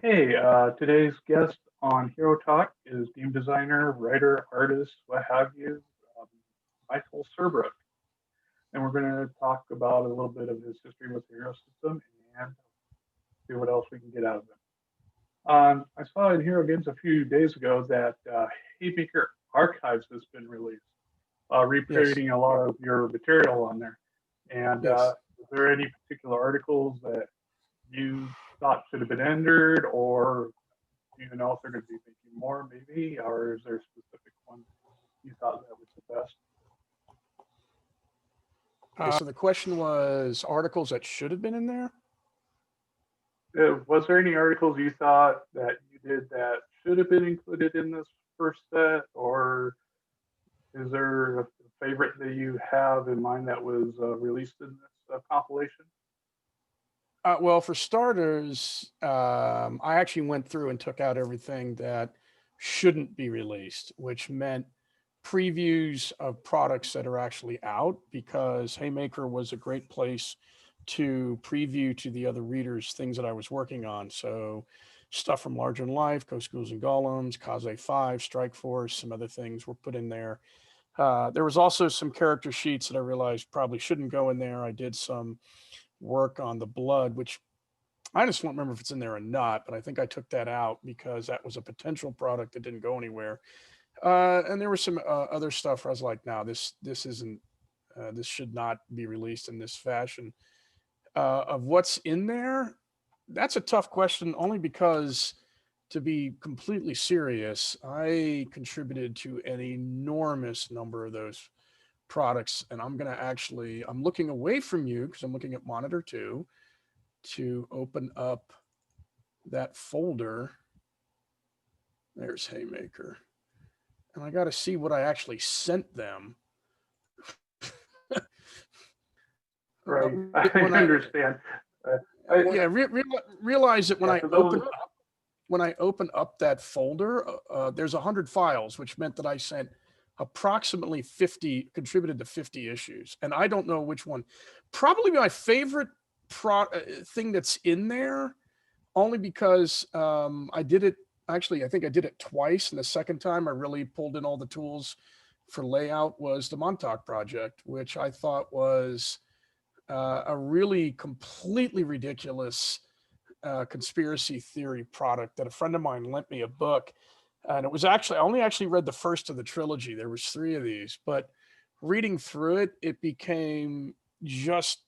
Hey, today's guest on Hero Talk is game designer, writer, artist, what have you, um, Michael Surbrook. And we're going to talk about a little bit of his history with the Hero system and see what else we can get out of it. I saw in Hero Games a few days ago that Haymaker Archives has been released, Yes, reparading a lot of your material on there. And yes. is there any particular articles that you thought should have been entered, or do you know if they're going to be making more, maybe, or is there a specific one you thought that was the best? Okay, so the question was articles that should have been in there? Was there any articles you thought that you did that should have been included in this first set, or is there a favorite that you have in mind that was released in this compilation? Well, for starters, I actually went through and took out everything that shouldn't be released, which meant previews of products that are actually out, because Haymaker was a great place to preview to the other readers things that I was working on. So stuff from Larger Than Life, Ghost Ghouls and Golems, Kaze 5, Strike Force, some other things were put in there. There was also some character sheets that I realized probably shouldn't go in there. I did some work on the blood, which I just don't remember if it's in there or not, but I think I took that out because that was a potential product that didn't go anywhere. And there was some other stuff where I was like, no, this isn't, this should not be released in this fashion. Of what's in there, that's a tough question, only because, to be completely serious, I contributed to an enormous number of those products, and I'm looking away from you because I'm looking at monitor 2 to open up that folder. There's Haymaker, and I got to see what I actually sent them. Right, I When I understand. Uh, I, Yeah, realize that yeah, for those, when I open up that folder, there's 100 files, which meant that I sent approximately 50, contributed to 50 issues, and I don't know which one. Probably my favorite thing that's in there, only because I did it. Actually, I think I did it twice, and the second time I really pulled in all the tools for layout, was the Montauk project, which I thought was a really completely ridiculous conspiracy theory product that a friend of mine lent me a book. And it was actually, I only actually read the first of the trilogy. There was 3 of these, but reading through it, it became just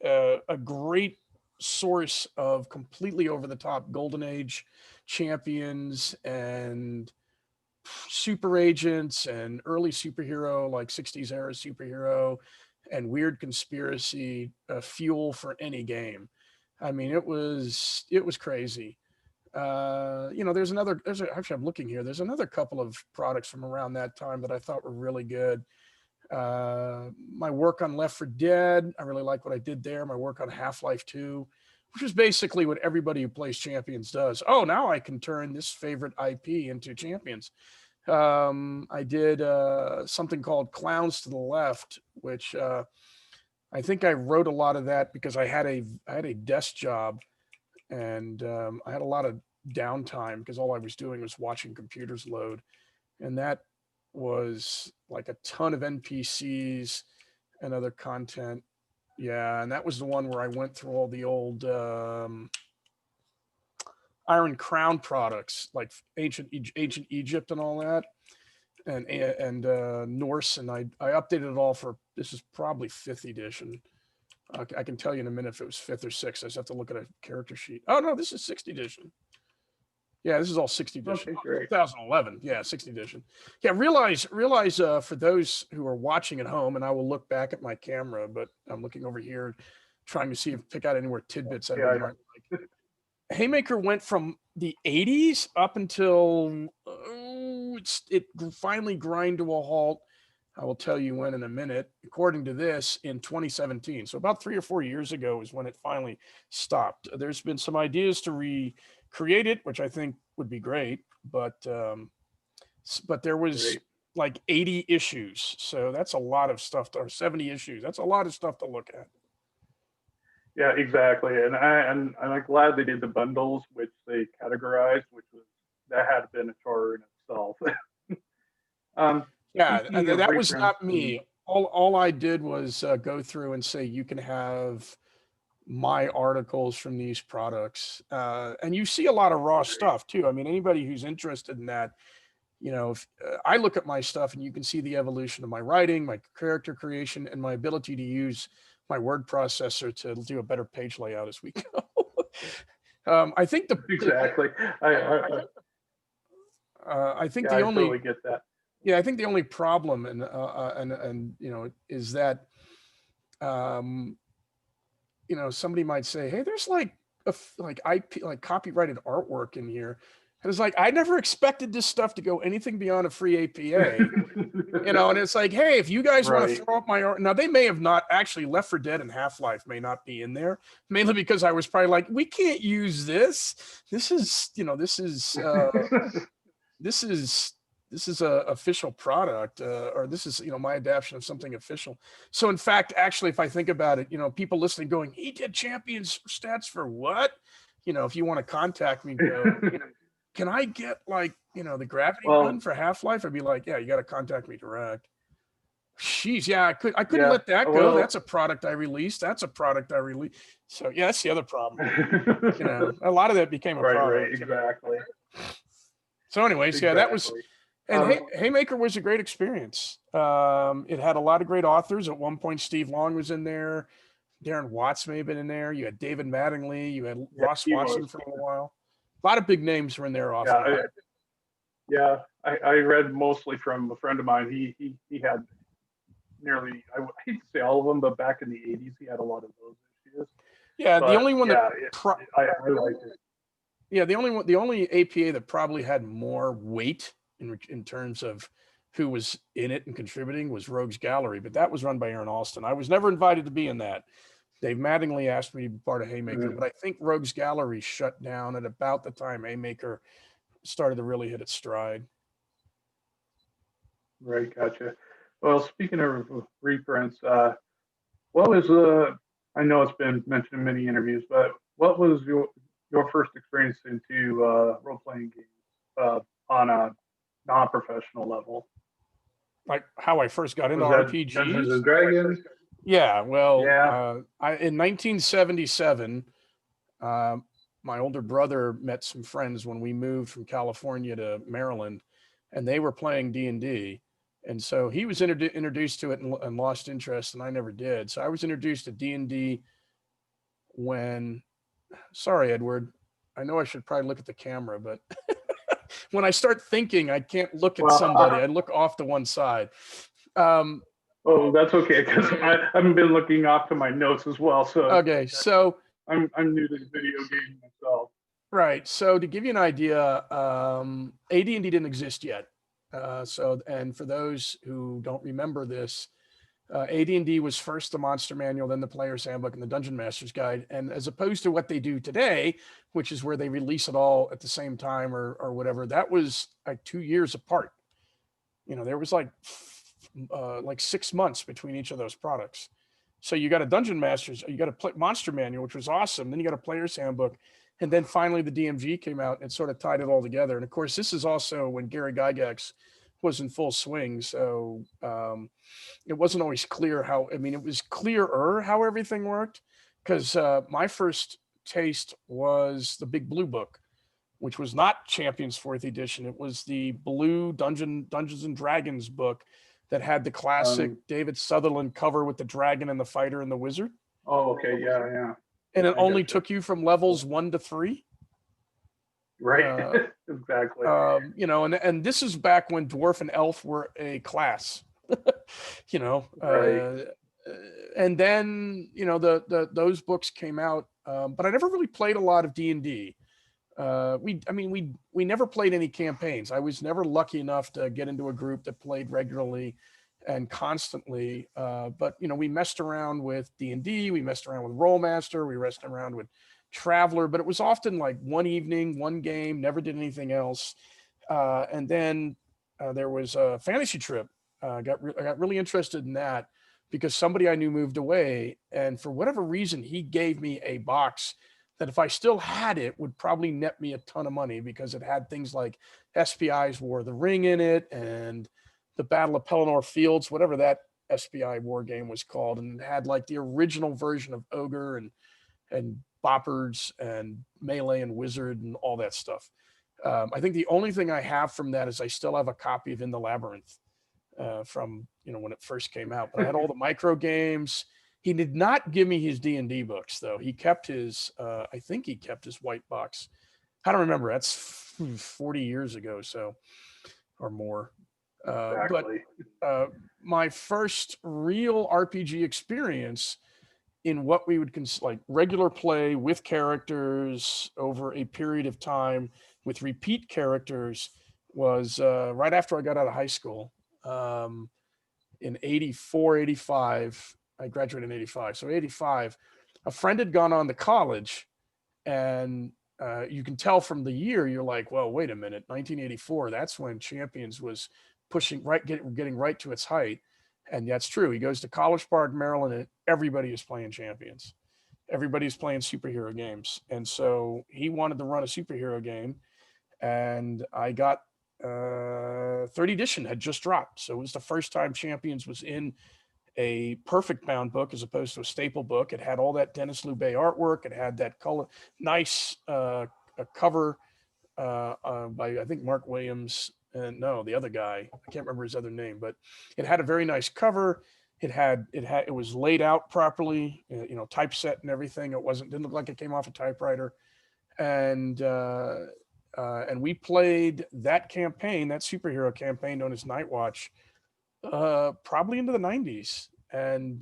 a great source of completely over the top golden age champions and super agents and early superhero, like 60s era superhero, and weird conspiracy fuel for any game. I mean, it was crazy. Actually, I'm looking here. There's another couple of products from around that time that I thought were really good. My work on Left 4 Dead, I really like what I did there. My work on Half-Life 2, which is basically what everybody who plays Champions does. Oh, now I can turn this favorite IP into Champions. I did something called Clowns to the Left, which I think I wrote a lot of that because I had a desk job, and I had a lot of downtime because all I was doing was watching computers load, and that was like a ton of NPCs and other content. Yeah, and that was the one where I went through all the old Iron Crown products, like ancient Egypt and all that, and Norse, and I updated it all for, this is probably 5th edition. I can tell you in a minute if it was 5th or 6th. I just have to look at a character sheet. Oh no, this is 6th edition. Yeah, this is all 6th edition. okay, great. 2011. Yeah, 6th edition. Yeah, realize for those who are watching at home, and I will look back at my camera, but I'm looking over here trying to see if pick out any more tidbits that Yeah, everybody might like. Haymaker went from the 80s up until it finally grind to a halt. I will tell you when in a minute. According to this, in 2017, so about 3 or 4 years ago is when it finally stopped. There's been some ideas to recreate it, which I think would be great, but there was great. like 80 issues, so that's a lot of stuff. Or 70 issues. That's a lot of stuff to look at. Yeah, exactly. And I'm glad they did the bundles, which they categorized, which was that had been a chore in itself. Yeah, Speaking of that was reprints, not me. All I did was go through and say you can have my articles from these products, and you see a lot of raw stuff too. I mean, anybody who's interested in that, if, I look at my stuff and you can see the evolution of my writing, my character creation, and my ability to use my word processor to do a better page layout as we go. I think exactly. I think Yeah, the I only totally get that. yeah, I think the only problem and is that um, somebody might say, hey, there's like like IP, like copyrighted artwork in here. And it's like, I never expected this stuff to go anything beyond a free APA. And it's like, hey, if you guys want to Right. throw up my art, now they may have not actually Left 4 Dead and Half-Life may not be in there, mainly because I was probably like, we can't use this. This is, this is this is a official product, or this is my adaptation of something official. So in fact, actually, if I think about it, people listening going, he did champions stats for what? If you want to contact me, go, can I get like the gravity gun Well, for Half-Life? I'd be like, yeah, you got to contact me direct. Jeez, yeah, I couldn't yeah. let that go. Well, That's a product I released. That's a product I released. So yeah, that's the other problem. A lot of that became a right, product. exactly, So anyways, yeah, that was, exactly. and Haymaker was a great experience. It had a lot of great authors. At one point, Steve Long was in there. Darren Watts may have been in there. You had David Mattingly. You had Yeah, Ross he Watson was. for a little while. A lot of big names were in there off Yeah, and on. yeah. I read mostly from a friend of mine. He had nearly, I hate to say all of them, but back in the '80s, he had a lot of those issues. Yeah, the But only one that yeah, I liked it. yeah, the only APA that probably had more weight in terms of who was in it and contributing was Rogues Gallery, but that was run by Aaron Alston. I was never invited to be in that. Dave Mattingly asked me to be part of Haymaker, but I think Rogues Gallery shut down at about the time Haymaker started to really hit its stride. Right, gotcha. Well, speaking of reprints, what was I know it's been mentioned in many interviews, but what was your first experience into role playing games on a non-professional level? Like how I first got into Was that Dungeons RPGs. and Dragons? Yeah, well, Yeah. in 1977, uh, my older brother met some friends when we moved from California to Maryland, and they were playing D&D. And so he was introduced to it and lost interest, and I never did. So I was introduced to D&D when, sorry, Edward, I know I should probably look at the camera, but when I start thinking, I can't look at Well, somebody. I look off to one side. oh, that's okay because I haven't been looking off to my notes as well. So Okay, so I'm new to the video game myself. right. So to give you an idea, AD&D didn't exist yet. And for those who don't remember this, AD&D was first the Monster Manual, then the Player's Handbook, and the Dungeon Master's Guide. And as opposed to what they do today, which is where they release it all at the same time or whatever, that was like 2 years apart. There was like 6 months between each of those products. So you got a Dungeon Masters, you got a Monster Manual, which was awesome. Then you got a Player's Handbook. And then finally the DMG came out and sort of tied it all together. And of course, this is also when Gary Gygax was in full swing. So it wasn't always clear it was clearer how everything worked. Because my first taste was the Big Blue Book, which was not Champions 4th edition. It was the blue Dungeons and Dragons book that had the classic David Sutherland cover with the dragon and the fighter and the wizard. Oh, okay, yeah. And it only took you from levels 1 to 3. Right, exactly. And this is back when dwarf and elf were a class. Right. And then those books came out, but I never really played a lot of D&D. We never played any campaigns. I was never lucky enough to get into a group that played regularly and constantly. But we messed around with D&D, we messed around with Rollmaster, we messed around with Traveler, but it was often like one evening, one game, never did anything else. And then there was a Fantasy Trip. I got really interested in that because somebody I knew moved away. And for whatever reason, he gave me a box that if I still had it would probably net me a ton of money, because it had things like SPI's War of the Ring in it and the Battle of Pelennor Fields, whatever that SPI war game was called. And it had like the original version of Ogre and Boppers and Melee and Wizard and all that stuff. I think the only thing I have from that is I still have a copy of In the Labyrinth from, when it first came out. But I had all the micro games. He did not give me his D&D books, though. He kept his, I think he kept his white box. I don't remember. That's 40 years ago, so, or more. Exactly. But my first real RPG experience in what we would consider like regular play with characters over a period of time with repeat characters was right after I got out of high school in 84, 85. I graduated in 85. So 85, a friend had gone on to college, and you can tell from the year, you're like, well, wait a minute, 1984, that's when Champions was pushing right, getting right to its height. And that's true. He goes to College Park, Maryland, and everybody is playing Champions. Everybody's playing superhero games. And so he wanted to run a superhero game. And I got 3rd edition had just dropped. So it was the first time Champions was in a perfect bound book as opposed to a staple book. It had all that Dennis Loubet artwork. It had that color, nice a cover by, I think, Mark Williams. And no, the other guy, I can't remember his other name, but it had a very nice cover. It was laid out properly, typeset and everything. Didn't look like it came off a typewriter. And we played that campaign, that superhero campaign known as Night Watch, probably into the 90s. And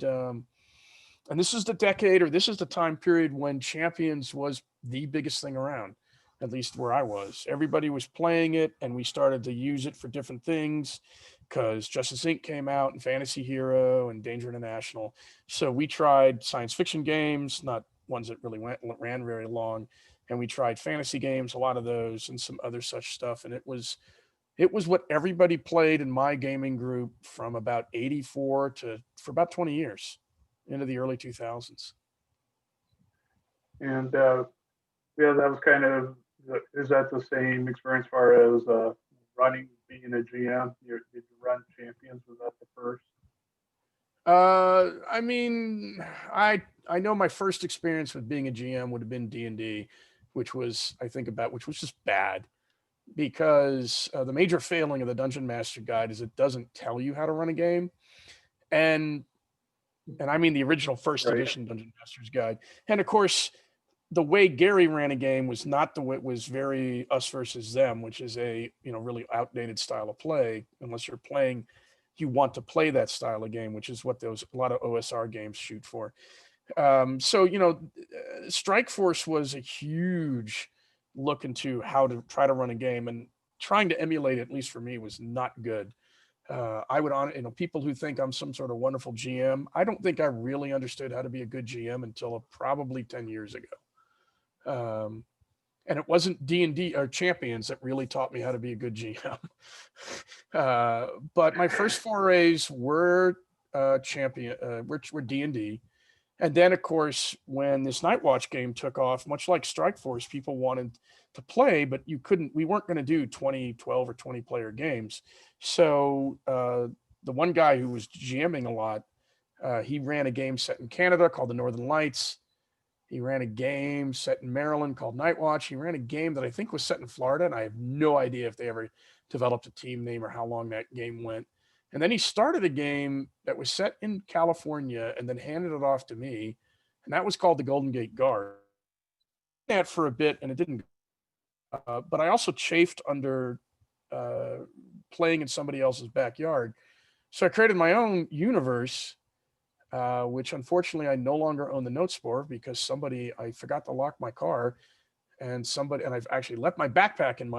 this is the decade, or this is the time period when Champions was the biggest thing around, at least where I was. Everybody was playing it, and we started to use it for different things because Justice Inc. came out and Fantasy Hero and Danger International. So we tried science fiction games, not ones that really ran very long. And we tried fantasy games, a lot of those, and some other such stuff. And it was what everybody played in my gaming group from about 84 for about 20 years into the early 2000s. And yeah, that was kind of, is that the same experience as far as being a GM? Did you run Champions? Was that the first? I mean, I know my first experience with being a GM would have been D&D, which was just bad, because the major failing of the Dungeon Master Guide is it doesn't tell you how to run a game. And I mean the original first edition Dungeon Master's Guide. And of course, the way Gary ran a game was not the way it was very us versus them, which is a really outdated style of play. Unless you want to play that style of game, which is what a lot of OSR games shoot for. So Strike Force was a huge look into how to try to run a game, and trying to emulate it, at least for me, was not good. I would people who think I'm some sort of wonderful GM, I don't think I really understood how to be a good GM until probably 10 years ago. And it wasn't D&D or Champions that really taught me how to be a good GM. But my first forays were were D&D. And then, of course, when this Night Watch game took off, much like Strike Force, people wanted to play, but we weren't going to do 20, 12 or 20 player games. So the one guy who was GMing a lot, he ran a game set in Canada called the Northern Lights. He ran a game set in Maryland called Night Watch. He ran a game that I think was set in Florida, and I have no idea if they ever developed a team name or how long that game went. And then he started a game that was set in California and then handed it off to me, and that was called the Golden Gate Guard. I did that for a bit, and it didn't. But I also chafed under playing in somebody else's backyard. So I created my own universe, which unfortunately I no longer own the notes for, because I forgot to lock my car, and I've actually left my backpack in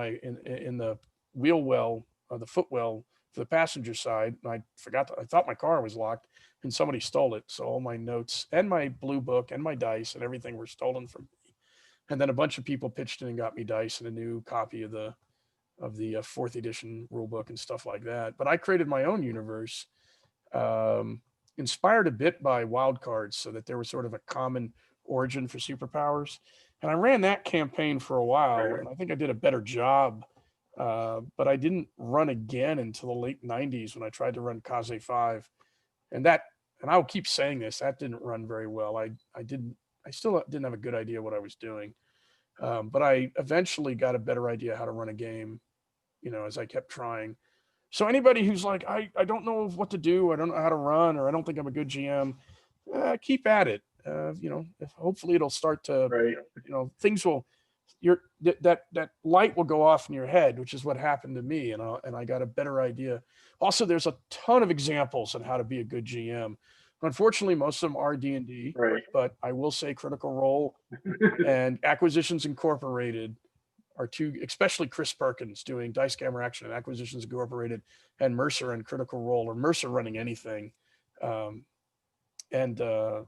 the wheel well, the footwell for the passenger side. And I thought my car was locked, and somebody stole it. So all my notes and my blue book and my dice and everything were stolen from me. And then a bunch of people pitched in and got me dice and a new copy of the 4th edition rule book and stuff like that. But I created my own universe. inspired a bit by wildcards, so that there was sort of a common origin for superpowers. And I ran that campaign for a while, Right. and I think I did a better job. But I didn't run again until the late 90s when I tried to run Kaze 5. And I'll keep saying this, that didn't run very well. I still didn't have a good idea what I was doing. But I eventually got a better idea how to run a game, as I kept trying. So anybody who's like, I don't know what to do, I don't know how to run, or I don't think I'm a good GM, keep at it. Hopefully it'll start to, Right. things will, that light will go off in your head, which is what happened to me, and I got a better idea. Also, there's a ton of examples on how to be a good GM. Unfortunately, most of them are D&D, Right. but I will say Critical Role and Acquisitions Incorporated are two, especially Chris Perkins doing Dice Camera Action and Acquisitions Incorporated, and Mercer and Critical Role, or Mercer running anything. And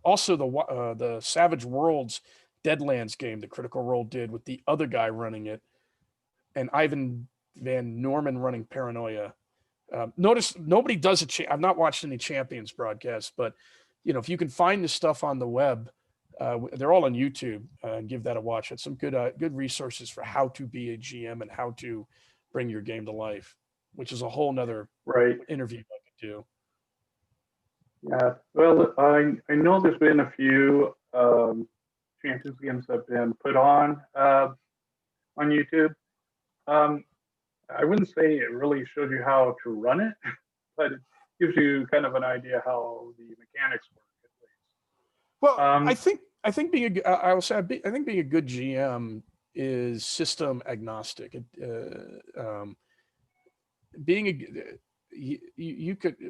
also the Savage Worlds Deadlands game that Critical Role did with the other guy running it, and Ivan Van Norman running Paranoia. Notice nobody does it. I've not watched any Champions broadcasts, but if you can find the stuff on the web, they're all on YouTube. Give that a watch. It's some good resources for how to be a GM and how to bring your game to life, which is a whole nother Right. interview I could do. Yeah. Well, I know there's been a few Champions games that have been put on YouTube. I wouldn't say it really shows you how to run it, but it gives you kind of an idea how the mechanics work at least. Well, I think being I will say I think being a good GM is system agnostic. Being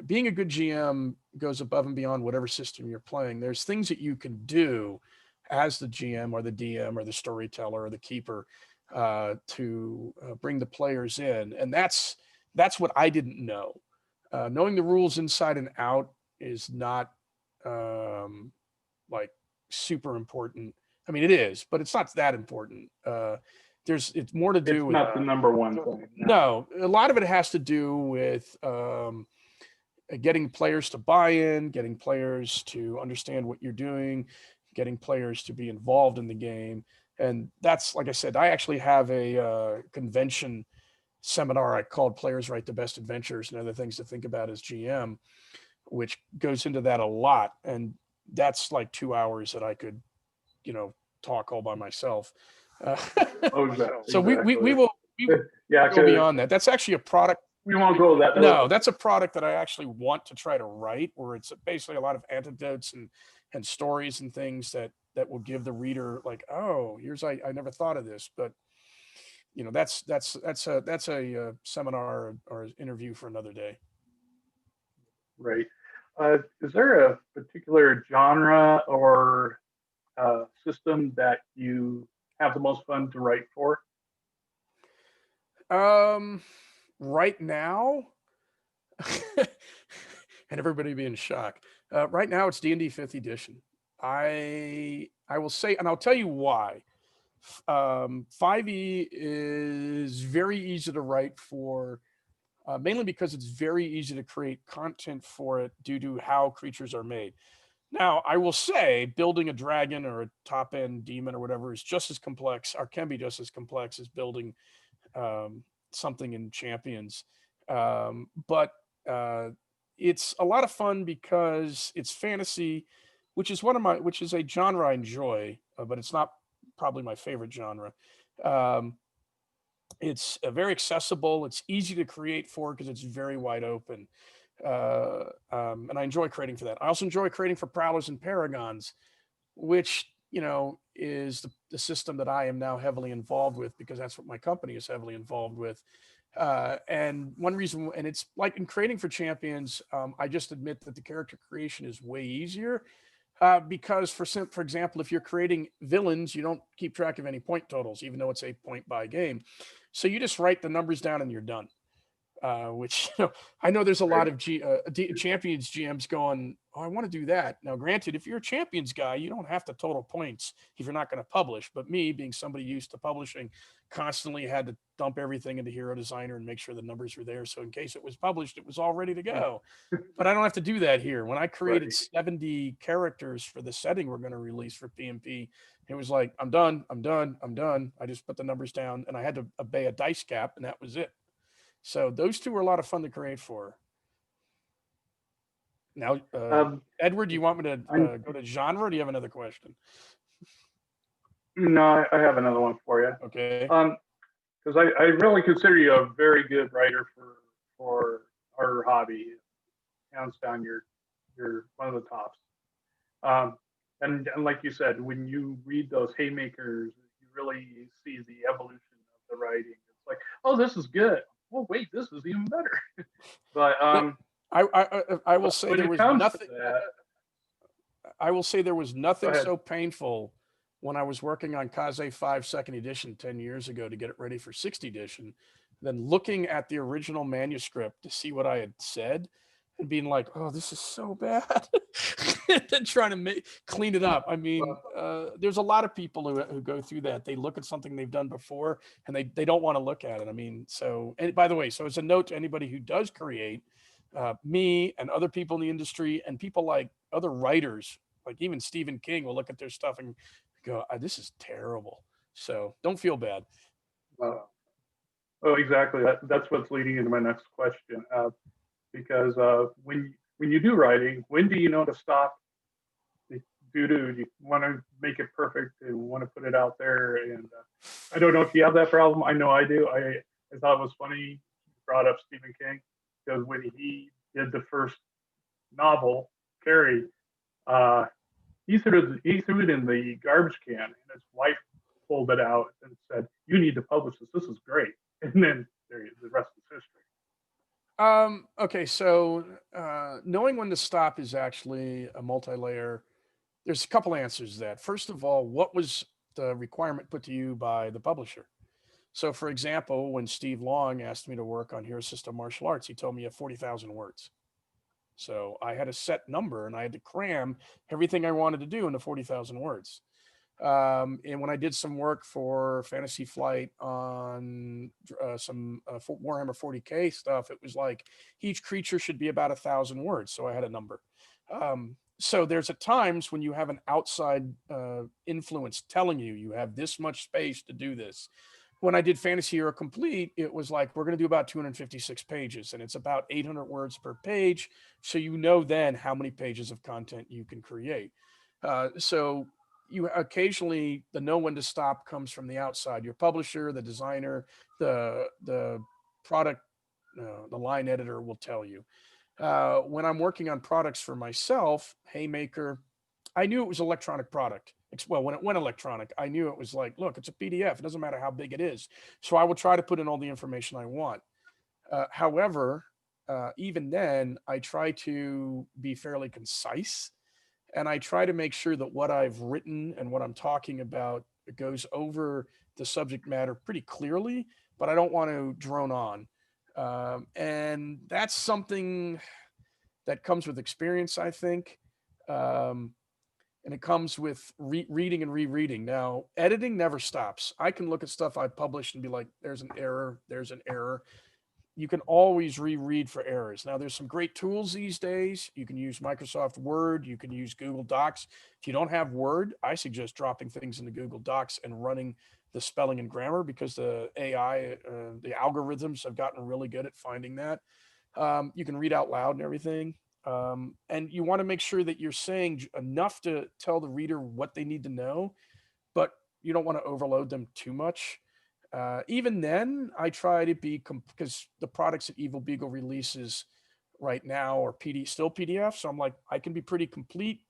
being a good GM goes above and beyond whatever system you're playing. There's things that you can do as the GM or the DM or the storyteller or the keeper to bring the players in, and that's what I didn't know. Knowing the rules inside and out is not like super important. I mean, it is, but it's not that important. It's more to do it's with not the number one thing. No, a lot of it has to do with getting players to buy in, getting players to understand what you're doing, getting players to be involved in the game. And that's, like I said, I actually have a convention seminar I called Players Write the Best Adventures and Other Things to Think About as GM, which goes into that a lot. And that's like 2 hours that I could, talk all by myself. So Exactly. we will go beyond that. That's actually a product. We won't go that. No, that's a product that I actually want to try to write, where it's basically a lot of anecdotes and stories and things that will give the reader like, oh, I never thought of this, but that's a seminar or interview for another day. Right. Is there a particular genre or system that you have the most fun to write for? Right now, and everybody be in shock. Right now, it's D&D 5th edition. I will say, and I'll tell you why. 5e is very easy to write for, mainly because it's very easy to create content for it due to how creatures are made. Now, I will say building a dragon or a top-end demon or whatever is just as complex, or can be just as complex as building something in Champions. But it's a lot of fun because it's fantasy, which is a genre I enjoy, but it's not probably my favorite genre. It's very accessible. It's easy to create for because it's very wide open. And I enjoy creating for that. I also enjoy creating for Prowlers and Paragons, which, is the system that I am now heavily involved with because that's what my company is heavily involved with. And one reason, and it's like in creating for Champions, I just admit that the character creation is way easier because for example, if you're creating villains, you don't keep track of any point totals, even though it's a point by game. So you just write the numbers down and you're done. which, I know there's a lot of Champions GMs going, oh, I want to do that. Now, granted, if you're a Champions guy, you don't have to total points if you're not going to publish. But me, being somebody used to publishing, constantly had to dump everything into Hero Designer and make sure the numbers were there. So in case it was published, it was all ready to go. But I don't have to do that here. When I created 70 characters for the setting we're going to release for PMP, it was like, I'm done. I just put the numbers down and I had to obey a dice cap, and that was it. So those two were a lot of fun to create for. Now, Edward, do you want me to go to genre, or do you have another question? No, I have another one for you. Okay. Because I really consider you a very good writer for our hobby. Hands down, you're one of the tops. And like you said, when you read those Haymakers, you really see the evolution of the writing. It's like, oh, this is good. Oh, wait, this is even better. But I will say there was nothing. That, I will say there was nothing so painful when I was working on Kaze 5 second edition 10 years ago to get it ready for 6th edition, than looking at the original manuscript to see what I had said and being like, oh, this is so bad. And then trying to clean it up. I mean, there's a lot of people who go through that. They look at something they've done before and they don't want to look at it. I mean, so, and by the way, so as a note to anybody who does create, me and other people in the industry and people like other writers, like even Stephen King, will look at their stuff and go, this is terrible. So don't feel bad. Oh, exactly. That's what's leading into my next question. Because when you do writing, when do you know to stop? You want to make it perfect and want to put it out there. And I don't know if you have that problem. I know I do. I thought it was funny you brought up Stephen King, because when he did the first novel, Carrie, he threw it in the garbage can, and his wife pulled it out and said, "You need to publish this. This is great." And then the rest is history. Okay, so knowing when to stop is actually a multi-layer. There's a couple answers to that. First of all, what was the requirement put to you by the publisher? So, for example, when Steve Long asked me to work on Hero System Martial Arts, he told me you have 40,000 words. So I had a set number and I had to cram everything I wanted to do into 40,000 words. And when I did some work for Fantasy Flight on some Warhammer 40K stuff, it was like each creature should be about 1,000 words. So I had a number. So there's at times when you have an outside influence telling you have this much space to do this. When I did Fantasy Hero Complete, it was like, we're going to do about 256 pages and it's about 800 words per page. So you know then how many pages of content you can create. So you occasionally, the know when to stop comes from the outside, your publisher, the designer, the product, the line editor will tell you. When I'm working on products for myself, Haymaker, I knew it was electronic product. Well, when it went electronic, I knew it was like, look, it's a PDF. It doesn't matter how big it is. So I will try to put in all the information I want. However, even then, I try to be fairly concise, and I try to make sure that what I've written and what I'm talking about goes over the subject matter pretty clearly, but I don't want to drone on. And that's something that comes with experience, I think. And it comes with reading and rereading. Now, editing never stops. I can look at stuff I published and be like, there's an error, there's an error. You can always reread for errors. Now, there's some great tools these days. You can use Microsoft Word. You can use Google Docs. If you don't have Word, I suggest dropping things into Google Docs and running the spelling and grammar, because the AI, the algorithms have gotten really good at finding that. You can read out loud and everything. And you want to make sure that you're saying enough to tell the reader what they need to know, but you don't want to overload them too much. Even then, I try to be, because the products that Evil Beagle releases right now are still PDF. So I'm like, I can be pretty complete,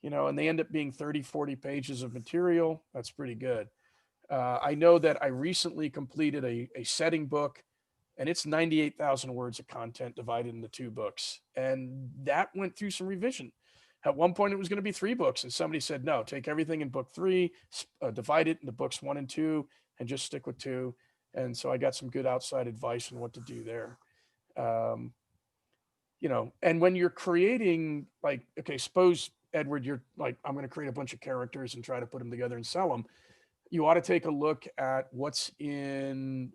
and they end up being 30, 40 pages of material. That's pretty good. I know that I recently completed a setting book, and it's 98,000 words of content divided into 2 books. And that went through some revision. At one point, it was going to be 3 books. And somebody said, no, take everything in book 3, divide it into books 1 and 2, and just stick with 2. And so I got some good outside advice on what to do there. Um, and when you're creating, like, okay, suppose Edward, you're like, I'm going to create a bunch of characters and try to put them together and sell them. You ought to take a look at what's in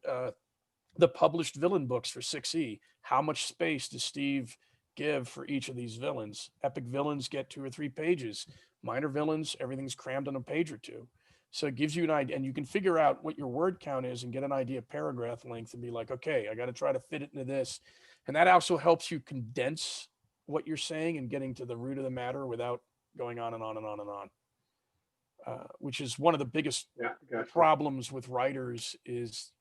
the published villain books for 6E. How much space does Steve give for each of these villains? Epic villains get 2 or 3 pages. Minor villains, everything's crammed on a page or two. So it gives you an idea, and you can figure out what your word count is and get an idea of paragraph length and be like, okay, I got to try to fit it into this. And that also helps you condense what you're saying and getting to the root of the matter without going on and on and on and on. Which is one of the biggest gotcha. problems with writers is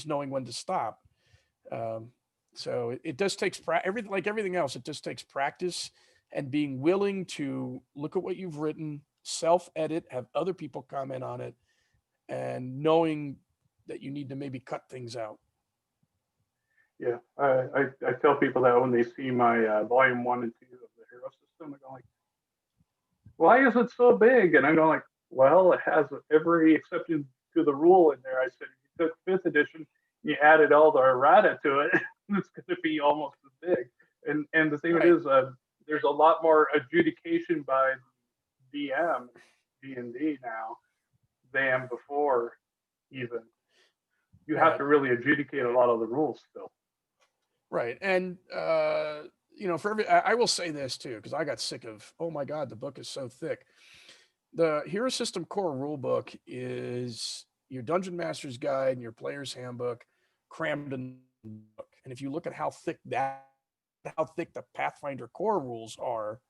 knowing when to stop. So it does takes everything, like everything else, it just takes practice and being willing to look at what you've written, self-edit, have other people comment on it, and knowing that you need to maybe cut things out. Yeah, I tell people that when they see my volume 1 and 2 of the hero system, they're going like, "Why is it so big?" And I'm going like, "Well, it has every exception to the rule in there." I said, "If you took 5th edition, you added all the errata to it, it's going to be almost as big." And the thing Right. is, there's a lot more adjudication by DM D&D now than before. Even you have to really adjudicate a lot of the rules still. Right. And, I will say this too, because I got sick of, oh my God, the book is so thick. The Hero System Core Rulebook is your Dungeon Master's Guide and your Player's Handbook crammed in the book. And if you look at how thick the Pathfinder core rules are,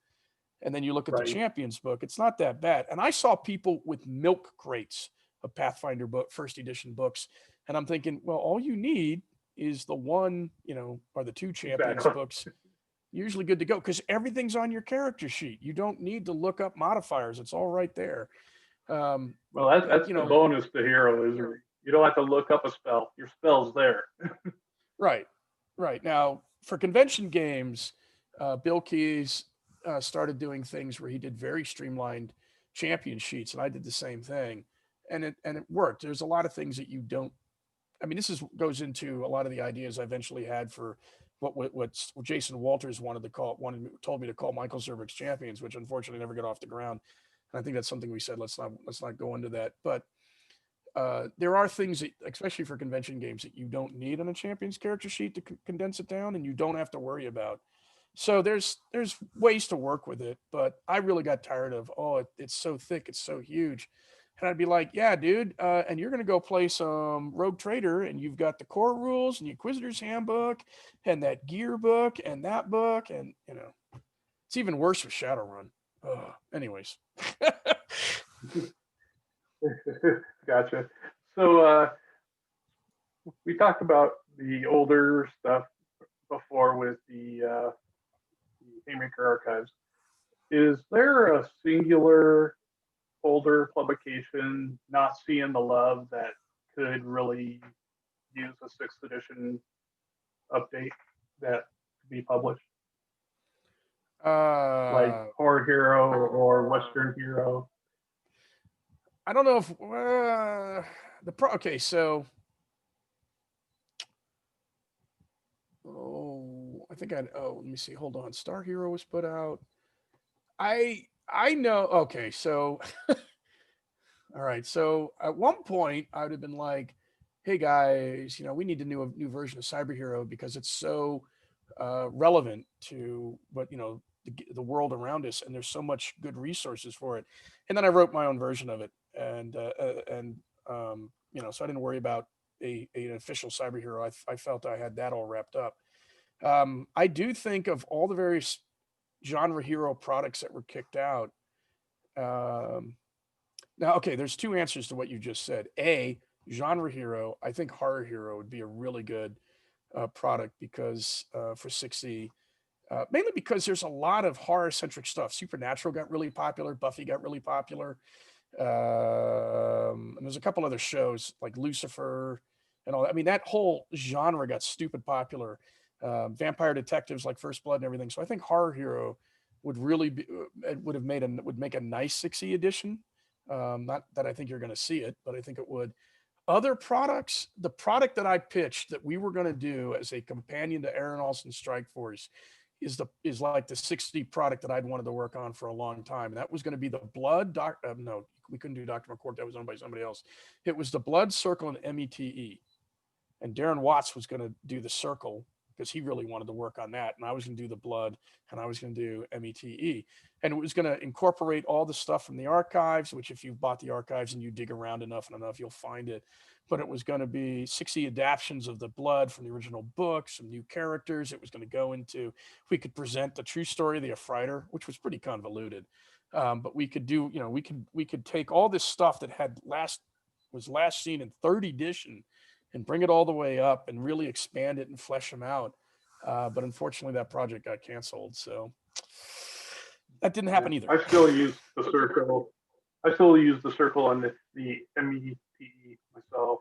and then you look at the Champions book, it's not that bad. And I saw people with milk crates of Pathfinder book, 1st edition books. And I'm thinking, well, all you need is the one, or the 2 Champions books, usually good to go, because everything's on your character sheet. You don't need to look up modifiers. It's all right there. Well, that's the bonus to Hero, is you don't have to look up a spell. Your spell's there. Right. Now, for convention games, Bill Keyes started doing things where he did very streamlined champion sheets, and I did the same thing, and it worked. There's a lot of things that you don't. I mean, this goes into a lot of the ideas I eventually had for what Jason Walters told me to call Michael Surbrook's Champions, which unfortunately never got off the ground. And I think that's something we said, let's not go into that. But there are things that, especially for convention games, that you don't need on a Champions character sheet to condense it down, and you don't have to worry about. So there's ways to work with it, but I really got tired of, it's so thick, it's so huge. And I'd be like, yeah, dude, and you're going to go play some Rogue Trader, and you've got the core rules and the Inquisitor's Handbook and that gear book and that book. And, it's even worse with Shadowrun. Anyways. Gotcha. So we talked about the older stuff before with the Haymaker Archives. Is there a singular older publication not seeing the love that could really use a 6th edition update that could be published? Like Horror Hero or Western Hero? I don't know if okay, so I think let me see. Hold on. Star Hero was put out. I know. Okay, so all right. So at one point I would have been like, hey guys, we need a new version of Cyber Hero because it's so relevant to what the world around us, and there's so much good resources for it. And then I wrote my own version of it, and so I didn't worry about an official Cyber Hero. I felt I had that all wrapped up. I do think of all the various genre hero products that were kicked out. Now, okay, there's 2 answers to what you just said. A, genre hero. I think horror hero would be a really good product because for 6E, mainly because there's a lot of horror-centric stuff. Supernatural got really popular. Buffy got really popular. And there's a couple other shows like Lucifer and all that. I mean, that whole genre got stupid popular. Vampire detectives like First Blood and everything. So I think horror hero would really be would make a nice 6E edition. Not that I think you're going to see it, but I think it would. Other products, the product that I pitched that we were going to do as a companion to Aaron Olson Strike Force is like the 60 product that I'd wanted to work on for a long time. And that was going to be the blood no, we couldn't do Dr. McCork. That was owned by somebody else. It was the blood circle and METE. And Darren Watts was going to do the circle because he really wanted to work on that. And I was going to do the blood and I was going to do METE. And it was going to incorporate all the stuff from the archives, which if you've bought the archives and you dig around enough and enough, you'll find it. But it was going to be 60 adaptations of the blood from the original book, some new characters. It was going to go into, we could present the true story of the Affrider, which was pretty convoluted. But we could do, we could take all this stuff that was last seen in third edition and bring it all the way up and really expand it and flesh them out. But unfortunately, that project got canceled. So that didn't happen either. I still use the circle. I still use the circle and the METE myself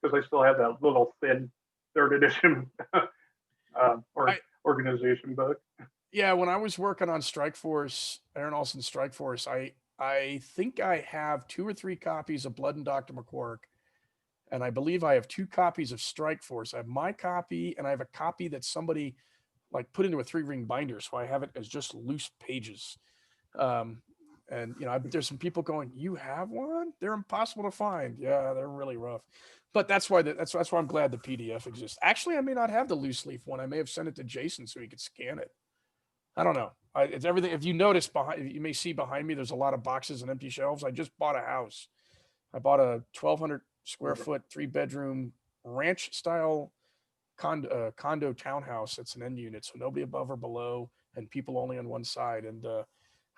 because I still have that little thin third edition organization book. Yeah, when I was working on Strike Force, Aaron Olson Strike Force, I think I have 2 or 3 copies of Blood and Dr. McCork. And I believe I have 2 copies of Strike Force. I have my copy, and I have a copy that somebody like put into a 3-ring binder, so I have it as just loose pages. And there's some people going, "You have one? They're impossible to find." Yeah, they're really rough. But that's why I'm glad the PDF exists. Actually, I may not have the loose leaf one. I may have sent it to Jason so he could scan it. I don't know. It's everything. If you notice you may see behind me, there's a lot of boxes and empty shelves. I just bought a house. I bought a 1,200 square foot, 3-bedroom ranch style condo townhouse. That's an end unit, so nobody above or below, and people only on one side. And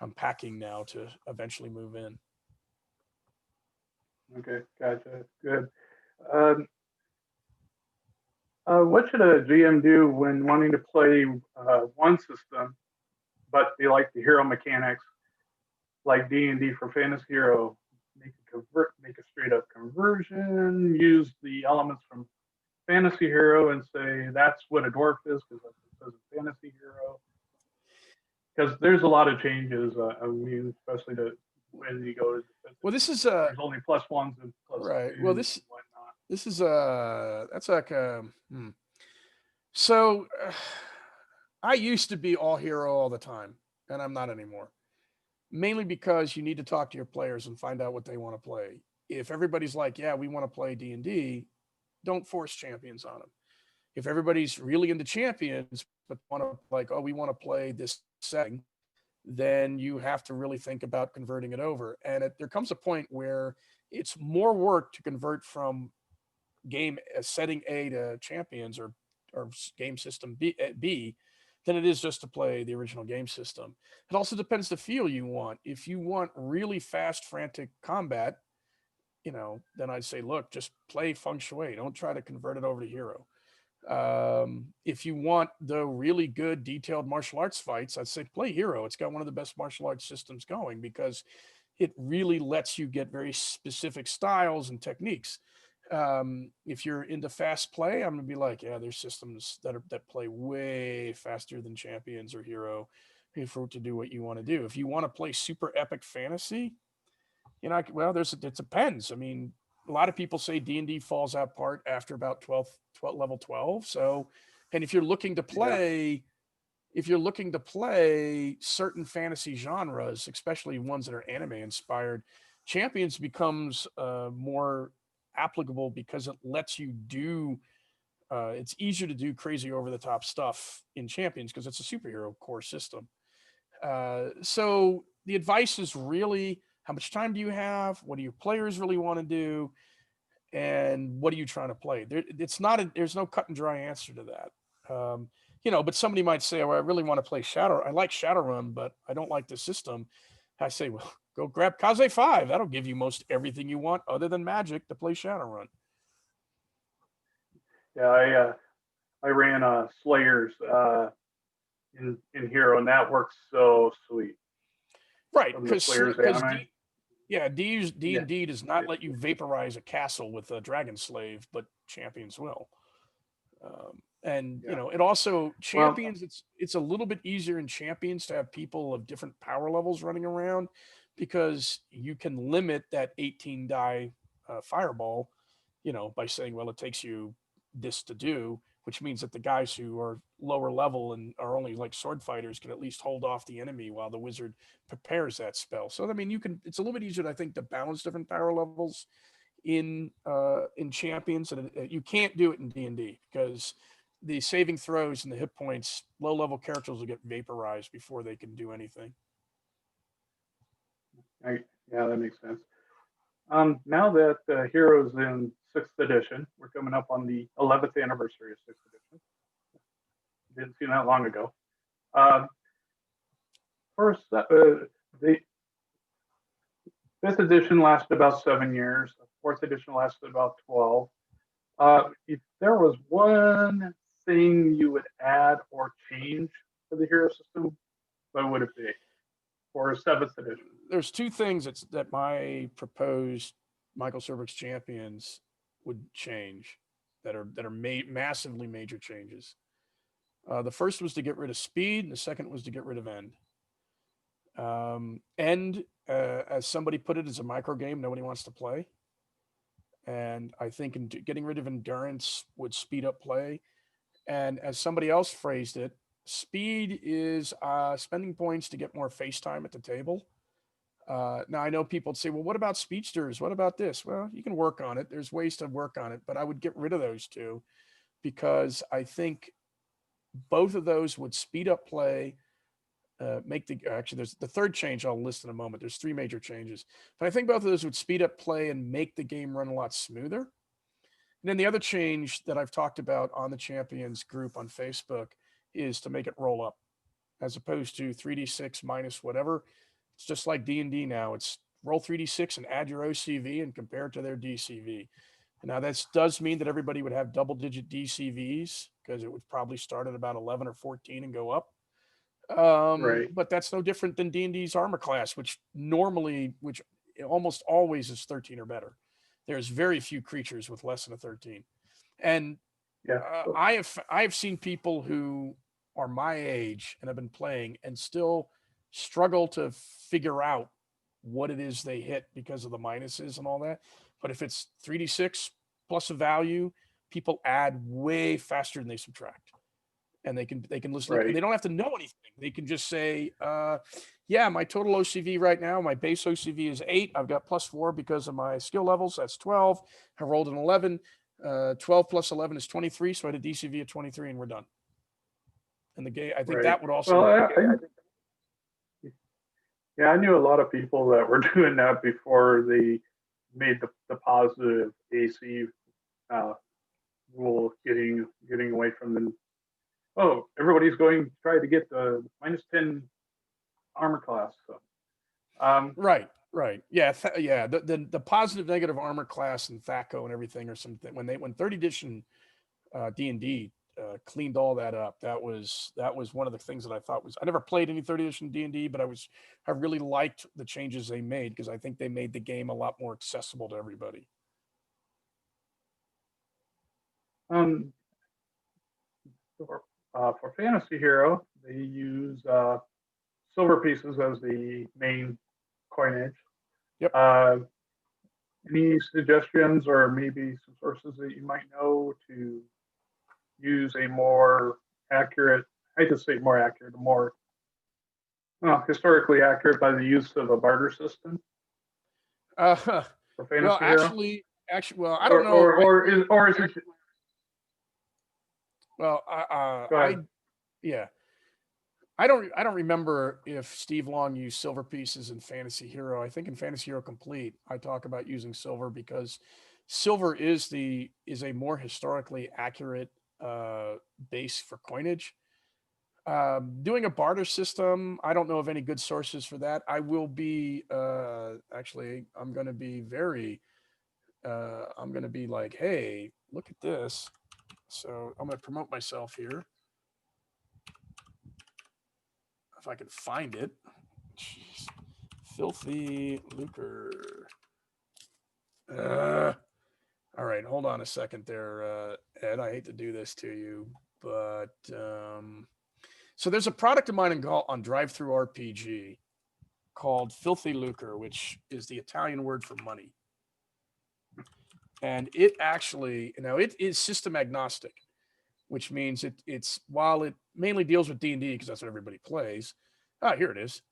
I'm packing now to eventually move in. Okay, gotcha. Good. What should a GM do when wanting to play one system, but they like the hero mechanics, like D&D for Fantasy Hero? Make a straight up conversion, use the elements from Fantasy Hero and say that's what a dwarf is because that's what it says in Fantasy Hero. Because there's a lot of changes. Especially when you go to. Well, this is there's only +1s and right. +2s Well, this is that's like So I used to be all hero all the time, and I'm not anymore. Mainly because you need to talk to your players and find out what they want to play. If everybody's like, "Yeah, we want to play D&D," don't force champions on them. If everybody's really into champions but want to like, "Oh, we want to play this setting," then you have to really think about converting it over. And there comes a point where it's more work to convert from setting A to champions or game system B than it is just to play the original game system. It also depends the feel you want. If you want really fast, frantic combat, then I'd say, look, just play Feng Shui. Don't try to convert it over to hero. If you want the really good detailed martial arts fights, I'd say play hero. It's got one of the best martial arts systems going because it really lets you get very specific styles and techniques. If you're into fast play, I'm gonna be like, yeah, there's systems that play way faster than champions or hero for to do what you want to do. If you want to play super epic fantasy, well, it depends. I mean, a lot of people say D&D falls apart after about level 12. So, and if you're looking to play, certain fantasy genres, especially ones that are anime inspired, champions becomes more applicable because it lets you do it's easier to do crazy over the top stuff in champions because it's a superhero core system. So the advice is really, how much time do you have? What do your players really want to do? And what are you trying to play? There's no cut and dry answer to that. But somebody might say, well, I really want to play I like Shadowrun, but I don't like the system. I say, well, go grab Kaze 5. That'll give you most everything you want other than magic to play Shadowrun. Yeah, I ran Slayers in Hero, and that works so sweet. Right, because D&D Yeah. does not let you vaporize a castle with a dragon slave, but champions will. It also champions. It's a little bit easier in champions to have people of different power levels running around because you can limit that 18 die fireball by saying, well, it takes you this to do, which means that the guys who are lower level and are only like sword fighters can at least hold off the enemy while the wizard prepares that spell. So I mean, it's a little bit easier, I think, to balance different power levels in champions, and you can't do it in D&D because the saving throws and the hit points, low level characters will get vaporized before they can do anything. Yeah, that makes sense. Now that Heroes in 6th edition, we're coming up on the 11th anniversary of 6th edition. Didn't seem that long ago. First, the 5th edition lasted about 7 years. The 4th edition lasted about 12. If there was one thing you would add or change to the hero system, what would it be for 7th edition? There's two things that my proposed Michael Surbrook's champions would change that are massively major changes. The first was to get rid of speed, and the second was to get rid of end. End, as somebody put it, is a micro game nobody wants to play. And I think getting rid of endurance would speed up play. And as somebody else phrased it, speed is spending points to get more face time at the table. Now, I know people say, well, what about speedsters? What about this? Well, you can work on it. There's ways to work on it, but I would get rid of those two because I think both of those would speed up play, actually, there's the third change I'll list in a moment. There's 3 major changes, but I think both of those would speed up play and make the game run a lot smoother. And then the other change that I've talked about on the Champions group on Facebook is to make it roll up as opposed to 3d6 minus whatever. It's just like D&D now. It's roll 3d6 and add your OCV and compare it to their DCV. Now, that does mean that everybody would have double-digit DCVs because it would probably start at about 11 or 14 and go up. Right. But that's no different than D&D's armor class, which almost always is 13 or better. There's very few creatures with less than a 13. And yeah, I have seen people who are my age and have been playing and still struggle to figure out what it is they hit because of the minuses and all that. But if it's 3d6 plus a value, people add way faster than they subtract. And they can listen. Right. And they don't have to know anything. They can just say, yeah, my total OCV right now, my base OCV is 8. I've got +4 because of my skill levels. That's 12. I rolled an 11. 12 plus 11 is 23. So I had a DCV of 23 and we're done. And the game, I think that would also. Well, I knew a lot of people that were doing that before they made the positive AC rule, getting away from the. Oh, everybody's going to try to get the -10 armor class. So, Right. Yeah. The positive negative armor class and THACO and everything or something when 3rd edition D&D cleaned all that up. That was one of the things that I thought was, I never played any 3rd edition D&D, but I really liked the changes they made because I think they made the game a lot more accessible to everybody. For Fantasy Hero, they use silver pieces as the main coinage. Yep. Any suggestions or maybe some sources that you might know to use a more accurate, I hate to say more accurate, more historically accurate by the use of a barter system? For Fantasy Hero? Actually, I don't know. Or is it? Well, I don't remember if Steve Long used silver pieces in Fantasy Hero. I think in Fantasy Hero Complete, I talk about using silver because silver is a more historically accurate base for coinage. Doing a barter system, I don't know of any good sources for that. I will be actually, I'm going to be I'm going to be like, hey, look at this. So I'm going to promote myself here. If I can find it. Jeez. Filthy lucre. All right, hold on a second there, Ed. I hate to do this to you, but so there's a product of mine on Drive-Thru RPG called Filthy Lucre, which is the Italian word for money. And it actually, it is system agnostic, which means it's while it mainly deals with D&D because that's what everybody plays. Here it is.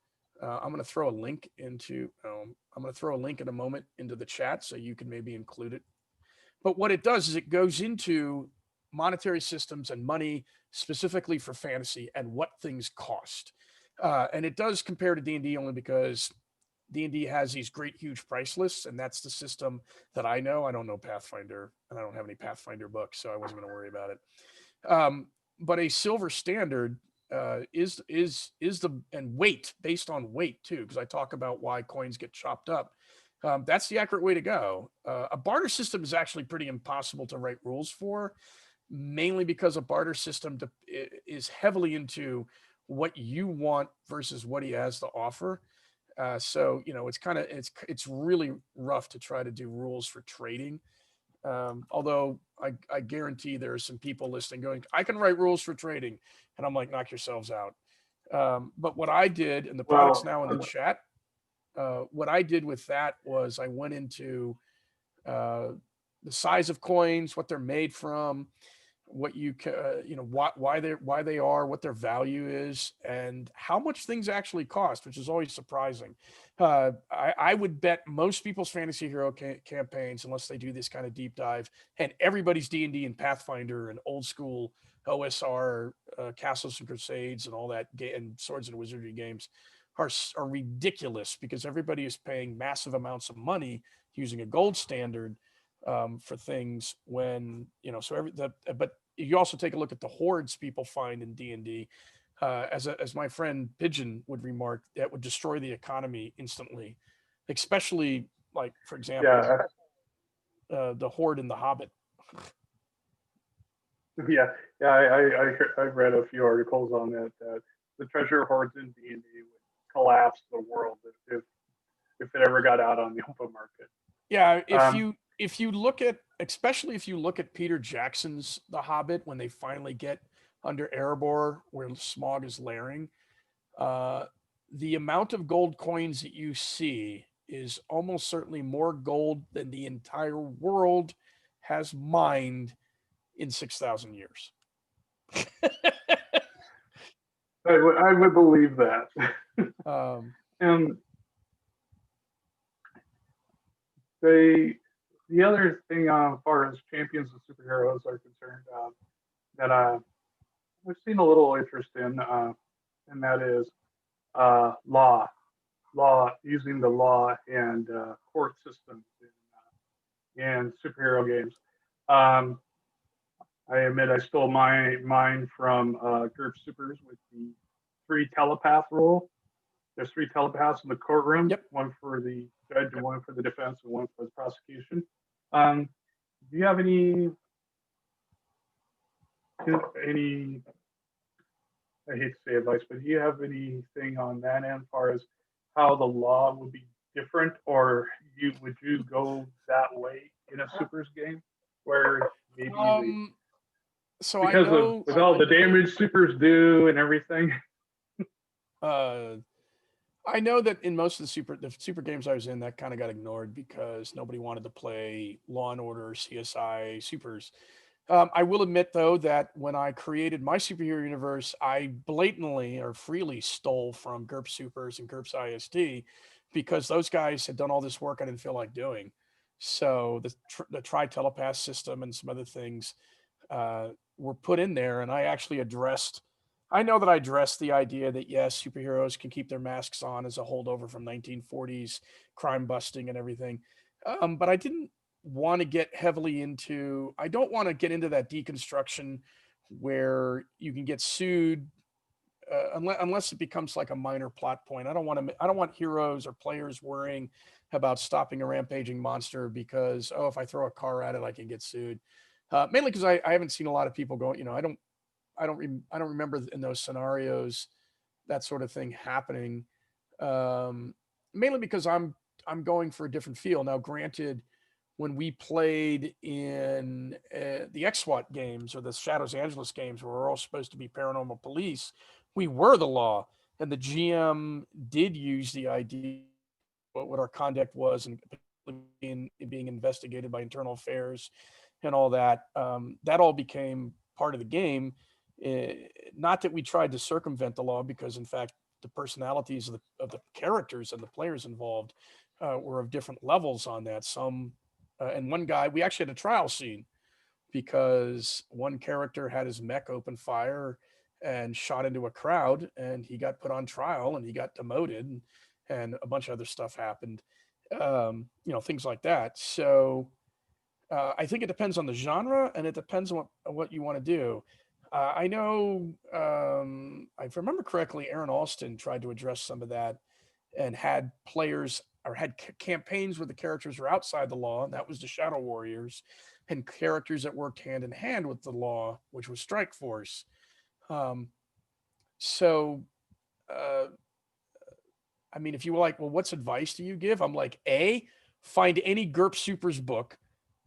I'm going to throw a link into. I'm going to throw a link in a moment into the chat so you can maybe include it. But what it does is it goes into monetary systems and money specifically for fantasy and what things cost. And it does compare to D&D only because D&D has these great huge price lists, and that's the system that I know. I don't know Pathfinder, and I don't have any Pathfinder books, so I wasn't going to worry about it. But a silver standard is the, and weight, based on weight too, because I talk about why coins get chopped up. That's the accurate way to go. A barter system is actually pretty impossible to write rules for, mainly because a barter system is heavily into what you want versus what he has to offer. So it's really rough to try to do rules for trading. Although I guarantee there are some people listening going, I can write rules for trading, and I'm like, knock yourselves out. But what I did, and the product's now in the chat. What I did with that was I went into the size of coins, what they're made from, what why they are, what their value is, and how much things actually cost, which is always surprising. I would bet most people's fantasy hero campaigns, unless they do this kind of deep dive, and everybody's D&D and Pathfinder and old school OSR, Castles and Crusades and all that, and Swords and Wizardry games are ridiculous because everybody is paying massive amounts of money using a gold standard for things when, but you also take a look at the hordes people find in D&D. As my friend Pigeon would remark, that would destroy the economy instantly, especially like, for example, the horde in The Hobbit. Yeah, I've read a few articles on that the treasure hoards in D&D would collapse the world if it ever got out on the open market. Yeah, if you look at, especially if you look at Peter Jackson's The Hobbit, when they finally get under Erebor where Smaug is lairing, the amount of gold coins that you see is almost certainly more gold than the entire world has mined in 6,000 years. I would believe that. And the other thing as far as champions and superheroes are concerned that I've seen a little interest in, and that is law, using the law and court systems in superhero games. I admit I stole mine from GURP Supers with the 3 telepath rule. There's 3 telepaths in the courtroom, Yep. One for the judge and one for the defense and one for the prosecution. Do you have any, I hate to say advice, but do you have anything on that end as far as how the law would be different, or would you go that way in a supers game where maybe so because I know, with all the damage supers do and everything? I know that in most of the super games I was in, that kind of got ignored because nobody wanted to play Law and Order, CSI, supers. I will admit though that when I created my superhero universe, I blatantly or freely stole from GURP Supers and GURPS ISD because those guys had done all this work I didn't feel like doing. So the tri-telepath system and some other things were put in there, and I know that I addressed the idea that yes, superheroes can keep their masks on as a holdover from 1940s crime busting and everything. But I didn't want to get heavily into, I don't want to get into that deconstruction where you can get sued unless it becomes like a minor plot point. I don't want heroes or players worrying about stopping a rampaging monster because, oh, if I throw a car at it, I can get sued. Mainly because I haven't seen a lot of people go, I don't remember in those scenarios that sort of thing happening. Mainly because I'm going for a different feel. Now, granted, when we played in the X-SWAT games or the Shadows Angeles games, where we're all supposed to be paranormal police, we were the law, and the GM did use the idea what our conduct was and being investigated by internal affairs and all that. That all became part of the game. Not that we tried to circumvent the law, because in fact, the personalities of the characters and the players involved were of different levels on that. Some, and one guy, we actually had a trial scene because one character had his mech open fire and shot into a crowd, and he got put on trial and he got demoted, and a bunch of other stuff happened. Things like that. So I think it depends on the genre, and it depends on what you want to do. I know, if I remember correctly, Aaron Alston tried to address some of that and had players, or had campaigns where the characters were outside the law, and that was the Shadow Warriors, and characters that worked hand in hand with the law, which was Strike Force. Um, so, uh, I mean, if you were like, well, what's advice do you give? I'm like, find any GURP Supers book,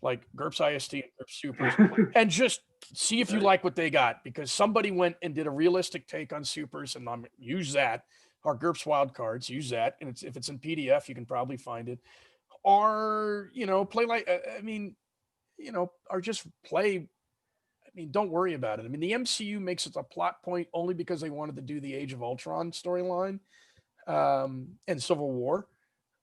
like GURPS IST and GURP Supers, and just see if you like what they got, because somebody went and did a realistic take on Supers, and use that. Or GURPS wildcards, use that. And if it's in PDF, you can probably find it. Or, play like, or just play. I mean, don't worry about it. I mean, the MCU makes it a plot point only because they wanted to do the Age of Ultron storyline and Civil War.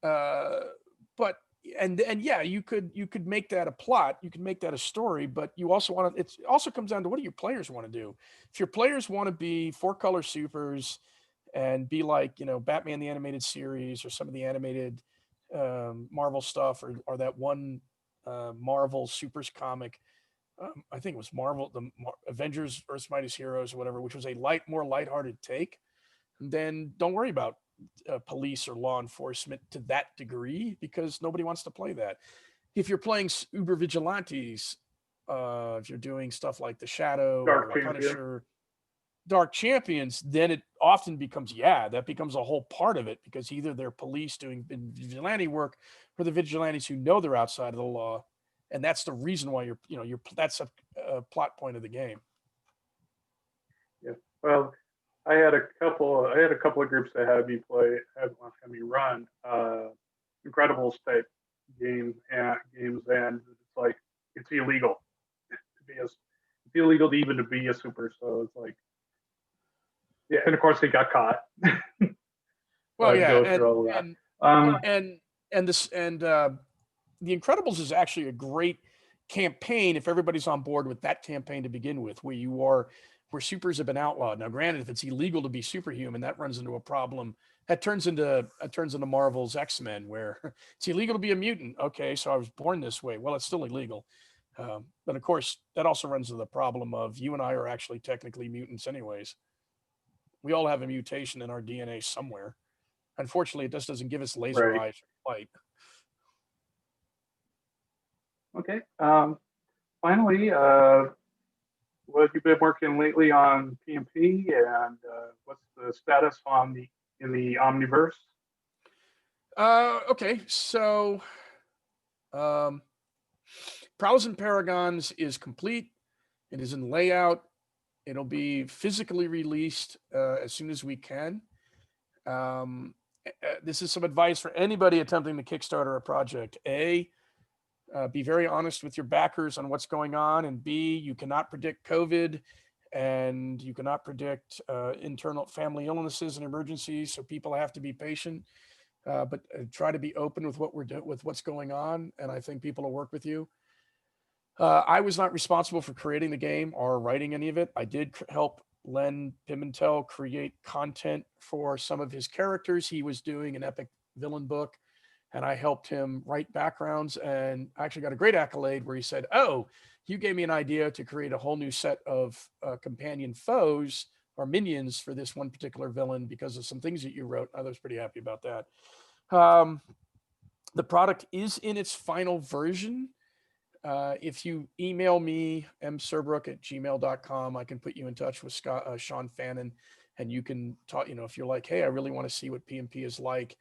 But yeah, you could make that a plot, you can make that a story, but you also want to. It also comes down to, what do your players want to do? If your players want to be 4-color supers and be like, Batman the Animated Series, or some of the animated Marvel stuff, or that one Marvel Supers comic. I think it was Marvel, Avengers, Earth's Mightiest Heroes, or whatever, which was a more lighthearted take. Then don't worry about police or law enforcement to that degree, because nobody wants to play that. If you're playing Uber Vigilantes, if you're doing stuff like the Shadow Dark or Champion. Punisher, Dark Champions, then it often becomes, that becomes a whole part of it, because either they're police doing vigilante work, or the vigilantes who know they're outside of the law. And that's the reason why that's a plot point of the game. Yeah. Well, I had a couple of groups that had me run Incredibles type games, and it's like, it's illegal it's illegal to be a super. So it's like, yeah, and of course they got caught. Well, yeah, The Incredibles is actually a great campaign if everybody's on board with that campaign to begin with, where supers have been outlawed. Now, granted, if it's illegal to be superhuman, that runs into a problem. That turns into Marvel's X-Men, where it's illegal to be a mutant. Okay, so I was born this way. Well, it's still illegal. But of course, that also runs into the problem of, you and I are actually technically mutants anyways. We all have a mutation in our DNA somewhere. Unfortunately, it just doesn't give us laser eyes or light. Okay. Finally, what have you been working lately on PMP, and what's the status in the Omniverse? Okay, so Prowls and Paragons is complete. It is in layout. It'll be physically released as soon as we can. This is some advice for anybody attempting to Kickstarter a project. A, be very honest with your backers on what's going on, and B, you cannot predict COVID, and you cannot predict internal family illnesses and emergencies, so people have to be patient. But try to be open with what's going on, and I think people will work with you. I was not responsible for creating the game or writing any of it. I did help Len Pimentel create content for some of his characters. He was doing an epic villain book, and I helped him write backgrounds, and I actually got a great accolade where he said, "Oh, you gave me an idea to create a whole new set of companion foes or minions for this one particular villain because of some things that you wrote." I was pretty happy about that. The product is in its final version. If you email me, msurbrook@gmail.com, I can put you in touch with Sean Fannin, and you can talk, if you're like, hey, I really want to see what PMP is like,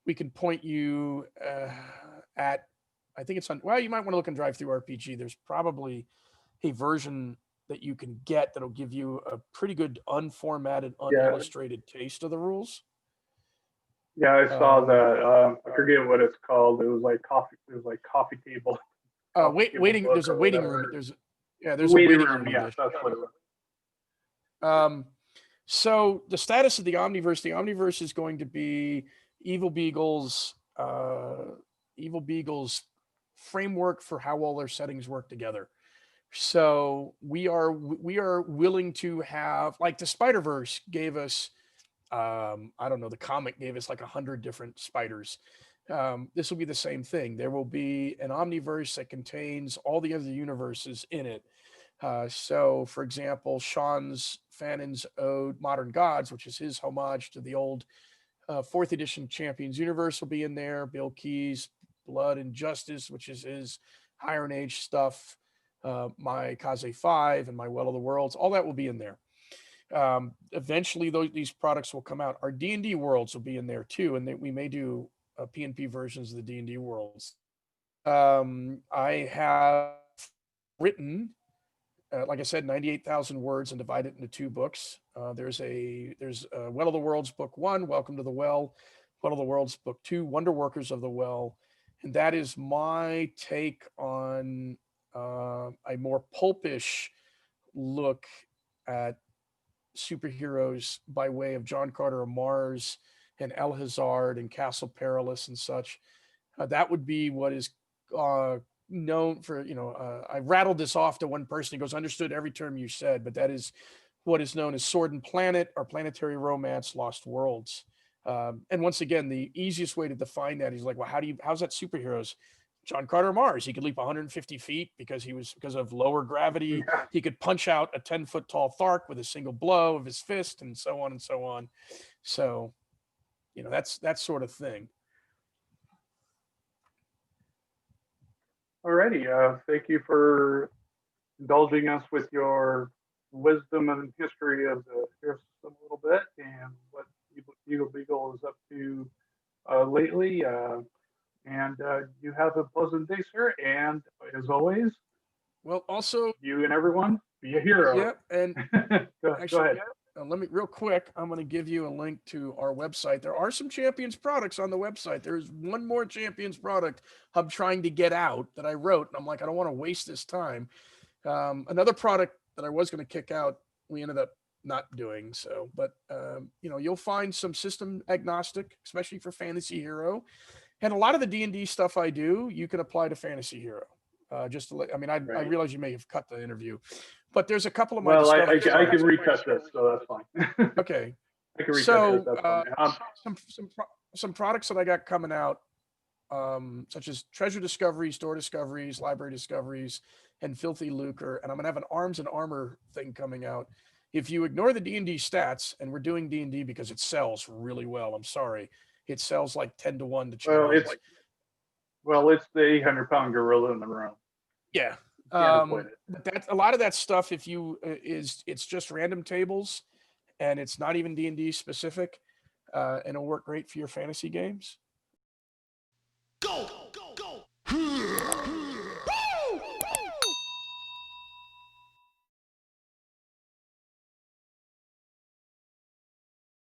we can point you at, I think it's on, well, you might want to look in Drive-Thru RPG. There's probably a version that you can get that'll give you a pretty good unformatted, unillustrated taste of the rules. Yeah, I saw that. I forget what it's called. It was like coffee. It was like coffee table. Waiting. There's a waiting room. There's a waiting room. Yes, that's what it was. So the status of the Omniverse is going to be Evil Beagle's framework for how all their settings work together. So we are willing to have, like, the Spider-Verse gave us, I don't know, the comic gave us like 100 different spiders. This will be the same thing. There will be an Omniverse that contains all the other universes in it. So, for example, Fannon's Ode Modern Gods, which is his homage to the old 4th edition Champions universe, will be in there. Bill Key's Blood and Justice, which is his Iron Age stuff. My Kaze 5 and my Well of the Worlds, all that will be in there. Eventually, these products will come out. Our D&D worlds will be in there too, and we may do PNP versions of the D&D worlds. I have written, like I said, 98,000 words and divided into 2 books. There's Well of the Worlds Book 1, Welcome to the Well of the Worlds Book 2, Wonder Workers of the Well. And that is my take on a more pulpish look at superheroes by way of John Carter of Mars and El Hazard and Castle Perilous and such. That would be what is known for, I rattled this off to one person. He goes, understood every term you said, but that is what is known as Sword and Planet or Planetary Romance, Lost Worlds. And once again, the easiest way to define that is like, well, how's that superheroes? John Carter of Mars, he could leap 150 feet because of lower gravity. Yeah. He could punch out a 10-foot tall Thark with a single blow of his fist, and so on and so on. So, that's that sort of thing. Alrighty, thank you for indulging us with your wisdom and history of the hero system a little bit and what Eagle Beagle is up to lately. And you have a pleasant day, sir. And as always, well, also you and everyone be a hero. Yeah, and go ahead. Let me real quick. I'm going to give you a link to our website. There are some Champions products on the website. There's one more Champions product I'm trying to get out that I wrote, and I'm like, I don't want to waste this time. Another product that I was going to kick out, we ended up not doing so. But you'll find some system agnostic, especially for Fantasy Hero. And a lot of the D&D stuff I do, you can apply to Fantasy Hero. I realize you may have cut the interview, but there's a couple of my I can recut this, so that's fine. Okay. I can recut this. That's fine. Some products that I got coming out, such as Treasure Discoveries, Store Discoveries, Library Discoveries, and Filthy Lucre, and I'm gonna have an Arms and Armor thing coming out. If you ignore the D&D stats, and we're doing D&D because it sells really well, I'm sorry. It sells like 10 to 1 to channel. It's the 800-pound gorilla in the room. Yeah. But a lot of that stuff, it's just random tables, and it's not even D&D specific, and it'll work great for your fantasy games. Go.